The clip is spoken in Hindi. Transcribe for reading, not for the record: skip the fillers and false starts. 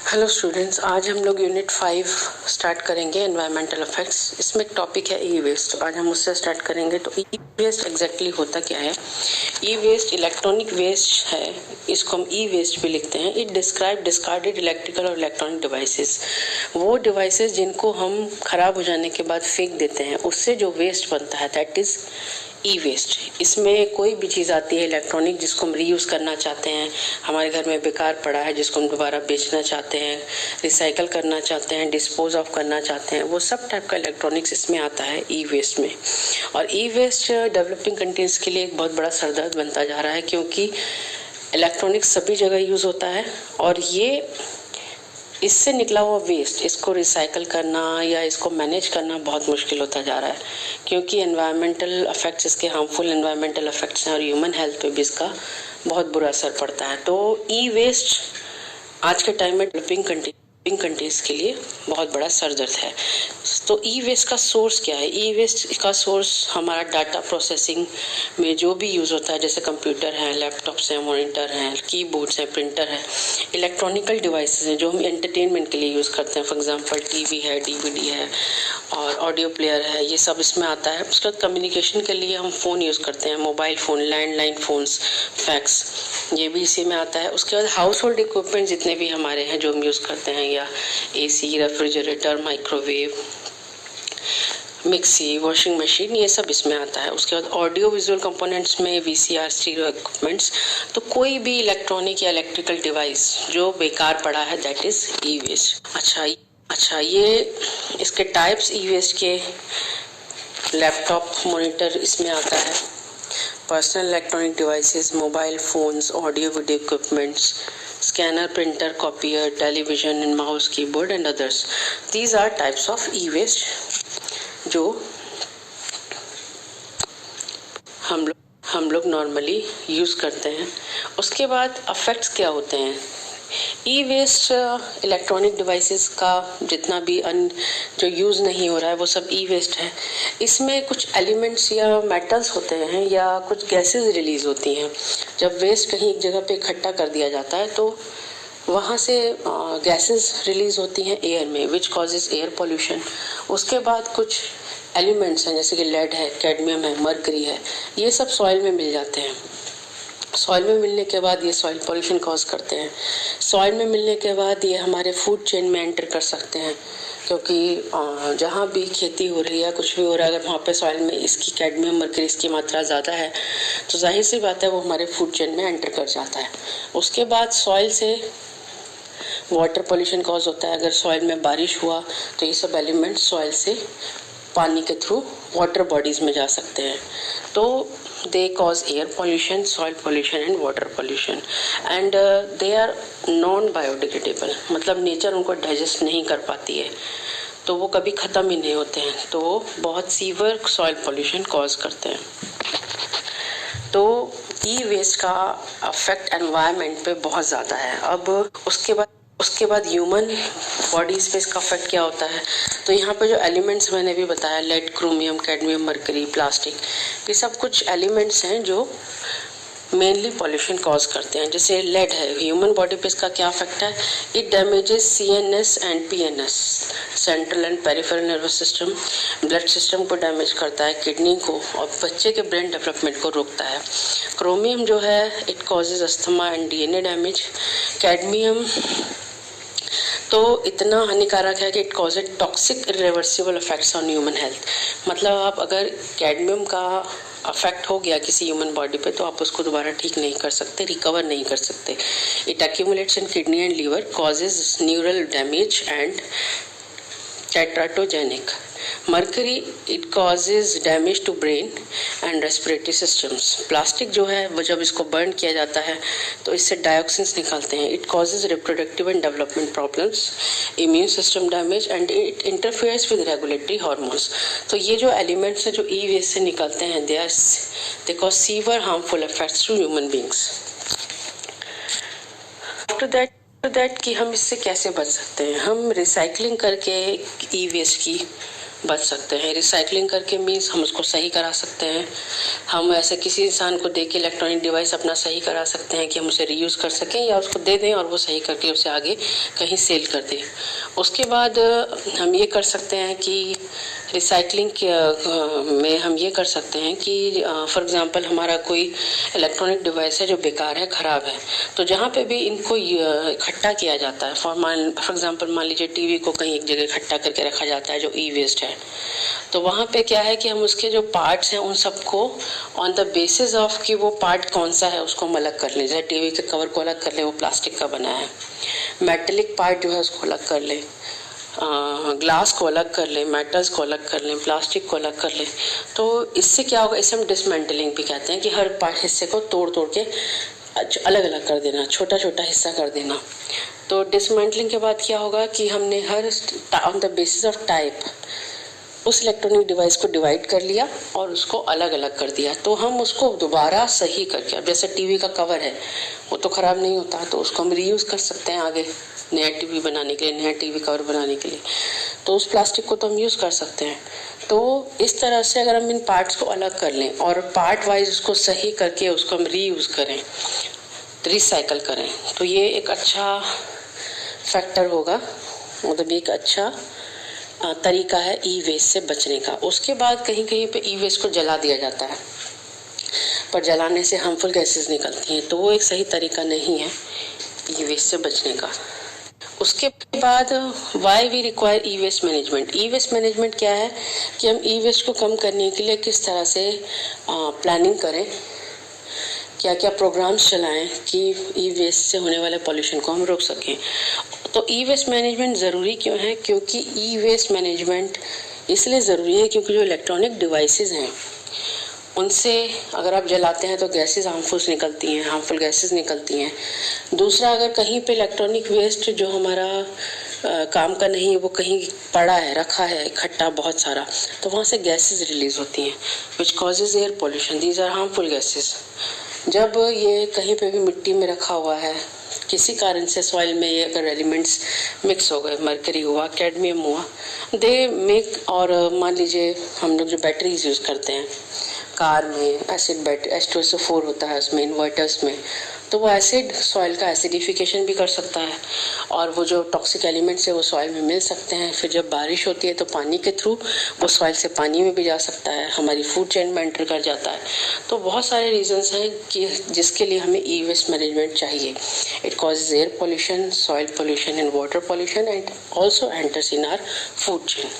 हेलो स्टूडेंट्स, आज हम लोग यूनिट 5 स्टार्ट करेंगे एनवायरमेंटल इफेक्ट्स। इसमें एक टॉपिक है ई वेस्ट। आज हम उससे स्टार्ट करेंगे। तो ई वेस्ट एग्जैक्टली होता क्या है? ई वेस्ट इलेक्ट्रॉनिक वेस्ट है, इसको हम ई वेस्ट भी लिखते हैं। इट डिस्क्राइब डिस्कार्डेड इलेक्ट्रिकल और इलेक्ट्रॉनिक डिवाइसेस, वो डिवाइसेस जिनको हम खराब हो जाने के बाद फेंक देते हैं, उससे जो वेस्ट बनता है दैट इज ई वेस्ट। इसमें कोई भी चीज़ आती है इलेक्ट्रॉनिक जिसको हम रीयूज़ करना चाहते हैं, हमारे घर में बेकार पड़ा है जिसको हम दोबारा बेचना चाहते हैं, रिसाइकल करना चाहते हैं, डिस्पोज ऑफ करना चाहते हैं, वो सब टाइप का इलेक्ट्रॉनिक्स इसमें आता है ई वेस्ट में। और ई वेस्ट डेवलपिंग कंट्रीज के लिए एक बहुत बड़ा सरदर्द बनता जा रहा है, क्योंकि इलेक्ट्रॉनिक्स सभी जगह यूज़ होता है और ये इससे निकला हुआ वेस्ट, इसको रिसाइकल करना या इसको मैनेज करना बहुत मुश्किल होता जा रहा है, क्योंकि एनवायरमेंटल इफेक्ट्स, इसके हार्मफुल एनवायरमेंटल इफेक्ट्स हैं और ह्यूमन हेल्थ पे भी इसका बहुत बुरा असर पड़ता है। तो ई वेस्ट आज के टाइम में डेवलपिंग कंट्रीज के लिए बहुत बड़ा सरदर्द है। तो ई वेस्ट का सोर्स क्या है? ई वेस्ट का सोर्स हमारा डाटा प्रोसेसिंग में जो भी यूज़ होता है, जैसे कंप्यूटर हैं, लैपटॉप्स हैं, मॉनिटर हैं, कीबोर्ड्स हैं, प्रिंटर है, इलेक्ट्रॉनिकल डिवाइसेस हैं जो हम एंटरटेनमेंट के लिए यूज़ करते हैं। फॉर एग्जांपल टीवी है, डीवीडी है और ऑडियो प्लेयर है, ये सब इसमें आता है। उसके बाद कम्युनिकेशन के लिए हम फ़ोन यूज़ करते हैं, mobile phone, landline phones, fax, ये भी इसी में आता है। उसके बाद हाउस होल्ड इक्विपमेंट जितने भी हमारे हैं जो हम यूज़ करते हैं, या AC, refrigerator, microwave, mixie, washing machine, ये सब इसमें आता है। उसके बाद ऑडियो विजुअल कंपोनेंट्स में वीसीआर, स्टीरियो इक्विपमेंट्स। तो कोई भी इलेक्ट्रॉनिक या इलेक्ट्रिकल डिवाइस जो बेकार पड़ा है दैट इज ई वेस्ट। अच्छा, ये इसके टाइप्स ई वेस्ट के, लैपटॉप, मॉनिटर इसमें आता है, personal electronic devices, mobile phones, audio video equipments, scanner, printer, copier, television and mouse, keyboard and others. These are types of e-waste जो हम लोग नॉर्मली यूज़ करते हैं। उसके बाद अफेक्ट्स क्या होते हैं? ई वेस्ट इलेक्ट्रॉनिक डिवाइसेस का जितना भी जो यूज़ नहीं हो रहा है वो सब ई वेस्ट है। इसमें कुछ एलिमेंट्स या मेटल्स होते हैं या कुछ गैसेस रिलीज होती हैं। जब वेस्ट कहीं एक जगह पे इकट्ठा कर दिया जाता है तो वहाँ से गैसेस रिलीज होती हैं एयर में, विच कॉजेज एयर पोल्यूशन। उसके बाद कुछ एलिमेंट्स हैं जैसे कि लेड है, कैडमियम है, मर्करी है, ये सब सॉइल में मिल जाते हैं। सॉइल में मिलने के बाद ये सॉइल पॉल्यूशन कॉज करते हैं। सॉइल में मिलने के बाद ये हमारे फूड चेन में एंटर कर सकते हैं, क्योंकि जहाँ भी खेती हो रही है, कुछ भी हो रहा है, अगर वहाँ पे सॉइल में इसकी कैडमियम, मर्करी इसकी मात्रा ज़्यादा है तो जाहिर सी बात है वो हमारे फूड चेन में एंटर कर जाता है। उसके बाद सॉइल से वाटर पॉल्यूशन कॉज होता है। अगर सॉइल में बारिश हुआ तो ये सब एलिमेंट सॉइल से पानी के थ्रू वाटर बॉडीज में जा सकते हैं। तो they cause air pollution, soil pollution and water pollution and they are non biodegradable, मतलब नेचर उनको डाइजेस्ट नहीं कर पाती है, तो वो कभी ख़त्म ही नहीं होते हैं, तो वो बहुत सीवियर सॉइल पोल्यूशन कॉज करते हैं। तो ई वेस्ट का अफेक्ट एनवायरनमेंट पे बहुत ज़्यादा है। अब उसके बाद ह्यूमन बॉडीज पे इसका अफेक्ट क्या होता है? तो यहाँ पे जो एलिमेंट्स मैंने भी बताया, lead, chromium, cadmium, mercury, plastic, ये सब कुछ एलिमेंट्स हैं जो मेनली पॉल्यूशन कॉज करते हैं। जैसे लेड है, ह्यूमन बॉडी पे इसका क्या अफेक्ट है? It damages CNS and PNS, central and peripheral nervous system, blood system को डैमेज करता है, किडनी को, और बच्चे के ब्रेन डेवलपमेंट को रोकता है। क्रोमियम जो है it causes asthma and DNA damage. Cadmium तो इतना हानिकारक है कि it causes toxic irreversible effects on human health. मतलब आप अगर कैडमियम का अफेक्ट हो गया किसी ह्यूमन बॉडी पे तो आप उसको दोबारा ठीक नहीं कर सकते, रिकवर नहीं कर सकते। It accumulates in kidney and liver, causes neural damage and teratogenic. Mercury it causes damage to brain and respiratory systems. Plastic जो है वो जब इसको बर्न किया जाता है तो इससे डायोक्सिन्स निकलते हैं। It causes reproductive and development problems, immune system damage and it interferes with regulatory hormones. तो ये जो एलिमेंट्स हैं जो ई वेस्ट से निकलते हैं they cause severe harmful effects to human beings. After that कि हम इससे कैसे बच सकते हैं? हम रिसाइकलिंग करके ई वेस्ट की बच सकते हैं। रिसाइकलिंग करके मीन्स हम उसको सही करा सकते हैं। हम ऐसे किसी इंसान को दे के इलेक्ट्रॉनिक डिवाइस अपना सही करा सकते हैं कि हम उसे रीयूज कर सकें, या उसको दे दें और वो सही करके उसे आगे कहीं सेल कर दें। उसके बाद हम ये कर सकते हैं कि रिसाइकलिंग में हम ये कर सकते हैं कि फॉर एग्जांपल हमारा कोई इलेक्ट्रॉनिक डिवाइस है जो बेकार है, ख़राब है, तो जहाँ पे भी इनको इकट्ठा किया जाता है, फॉर एग्जांपल मान लीजिए टीवी को कहीं एक जगह इकट्ठा करके रखा जाता है जो ई वेस्ट है, तो वहाँ पे क्या है कि हम उसके जो पार्ट्स हैं उन सबको ऑन द बेसिस ऑफ कि वो पार्ट कौन सा है उसको हम अलग कर लें। जैसे टीवी के कवर को अलग कर लें, वो प्लास्टिक का बना है, मेटेलिक पार्ट जो है उसको अलग कर लें, ग्लास को अलग कर लें, मेटल्स को अलग कर लें, प्लास्टिक को अलग कर लें। तो इससे क्या होगा, इसे हम डिसमेंटलिंग भी कहते हैं कि हर पार्ट हिस्से को तोड़ तोड़ के अलग अलग कर देना, छोटा छोटा हिस्सा कर देना। तो डिसमेंटलिंग के बाद क्या होगा कि हमने her on the basis of type उस इलेक्ट्रॉनिक डिवाइस को डिवाइड कर लिया और उसको अलग अलग कर दिया। तो हम उसको दोबारा सही करके, अब जैसे टीवी का कवर है वो तो खराब नहीं होता, तो उसको हम रीयूज कर सकते हैं आगे नया टीवी बनाने के लिए, नया टीवी कवर बनाने के लिए, तो उस प्लास्टिक को तो हम यूज कर सकते हैं। तो इस तरह से अगर हम इन पार्ट्स को अलग कर लें और पार्ट वाइज उसको सही करके उसको हम रीयूज करें, रिसाइकल करें, तो ये एक अच्छा फैक्टर होगा, मतलब एक अच्छा तरीका है ई वेस्ट से बचने का। उसके बाद कहीं कहीं पे ई वेस्ट को जला दिया जाता है, पर जलाने से हार्मफुल गैसेस निकलती हैं, तो वो एक सही तरीका नहीं है ई वेस्ट से बचने का। उसके बाद why we require e waste management. E waste management क्या है कि हम ई वेस्ट को कम करने के लिए किस तरह से प्लानिंग करें, क्या क्या प्रोग्राम्स चलाएं कि ई वेस्ट से होने वाले पॉल्यूशन को हम रोक सकें। तो ई वेस्ट मैनेजमेंट ज़रूरी क्यों है, क्योंकि ई वेस्ट मैनेजमेंट इसलिए ज़रूरी है क्योंकि जो इलेक्ट्रॉनिक डिवाइसेस हैं उनसे अगर आप जलाते हैं तो गैसेस हार्मफुल गैसेस निकलती हैं। दूसरा, अगर कहीं पे इलेक्ट्रॉनिक वेस्ट जो हमारा काम का नहीं है वो कहीं पड़ा है, रखा है इकट्ठा बहुत सारा, तो वहाँ से गैसेस रिलीज होती हैं which causes air pollution. These are harmful gases. जब ये कहीं पे भी मिट्टी में रखा हुआ है, किसी कारण से सॉइल में ये अगर एलिमेंट्स मिक्स हो गए, मरकरी हुआ, कैडमियम हुआ, दे मेक, और मान लीजिए हम लोग जो बैटरीज यूज़ करते हैं कार में, एसिड बैटरी H2SO4 होता है उसमें, इन्वर्टर्स में, तो वो एसिड सॉइल का एसिडिफिकेशन भी कर सकता है और वो जो टॉक्सिक एलिमेंट्स है वो सॉइल में मिल सकते हैं। फिर जब बारिश होती है तो पानी के थ्रू वो सॉइल से पानी में भी जा सकता है, हमारी फूड चेन में एंटर कर जाता है। तो बहुत सारे रीजंस हैं कि जिसके लिए हमें ई वेस्ट मैनेजमेंट चाहिए। It causes air pollution, soil pollution and water pollution and also enters in our food chain.